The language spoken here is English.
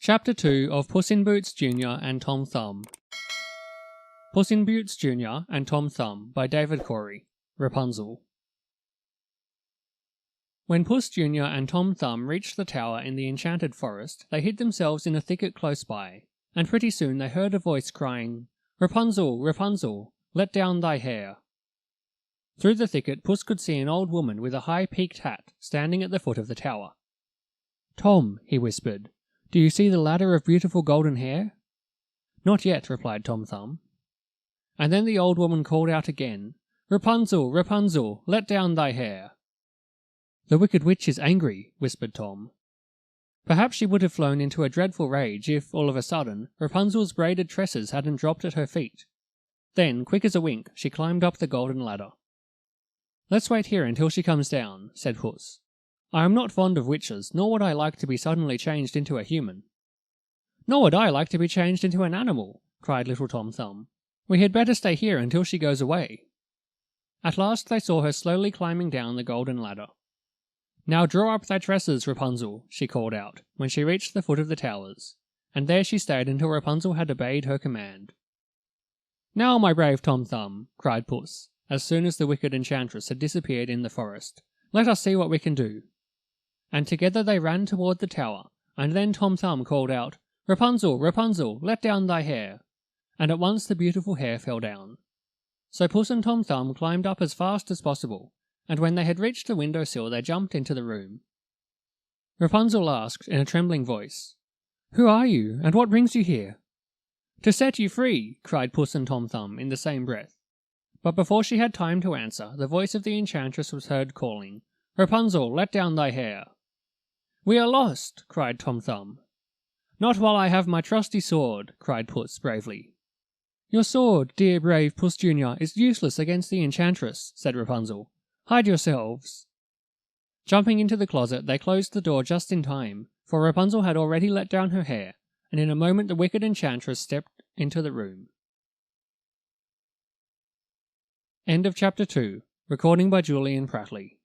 Chapter 2 of Puss in Boots Jr. and Tom Thumb. Puss in Boots Jr. and Tom Thumb by David Cory. Rapunzel. When Puss Jr. and Tom Thumb reached the tower in the enchanted forest, they hid themselves in a thicket close by, and pretty soon they heard a voice crying, "Rapunzel, Rapunzel, let down thy hair." Through the thicket Puss could see an old woman with a high peaked hat standing at the foot of the tower. "Tom," he whispered, "do you see the ladder of beautiful golden hair?" "Not yet," replied Tom Thumb. And then the old woman called out again, "Rapunzel, Rapunzel, let down thy hair." "The wicked witch is angry," whispered Tom. Perhaps she would have flown into a dreadful rage if, all of a sudden, Rapunzel's braided tresses hadn't dropped at her feet. Then, quick as a wink, she climbed up the golden ladder. "Let's wait here until she comes down," said Puss. "I am not fond of witches, nor would I like to be suddenly changed into a human." "Nor would I like to be changed into an animal," cried little Tom Thumb. "We had better stay here until she goes away." At last they saw her slowly climbing down the golden ladder. "Now draw up thy tresses, Rapunzel," she called out, when she reached the foot of the towers, and there she stayed until Rapunzel had obeyed her command. "Now, my brave Tom Thumb," cried Puss, as soon as the wicked enchantress had disappeared in the forest, "let us see what we can do." And together they ran toward the tower, and then Tom Thumb called out, "Rapunzel, Rapunzel, let down thy hair," and at once the beautiful hair fell down. So Puss and Tom Thumb climbed up as fast as possible, and when they had reached the window sill they jumped into the room. Rapunzel asked in a trembling voice, "Who are you, and what brings you here?" "To set you free," cried Puss and Tom Thumb in the same breath. But before she had time to answer, the voice of the enchantress was heard calling, "Rapunzel, let down thy hair." "We are lost!" cried Tom Thumb. "Not while I have my trusty sword," cried Puss bravely. "Your sword, dear brave Puss Jr., is useless against the enchantress," said Rapunzel. "Hide yourselves." Jumping into the closet, they closed the door just in time, for Rapunzel had already let down her hair, and in a moment the wicked enchantress stepped into the room. End of Chapter 2. Recording by Julian Pratley.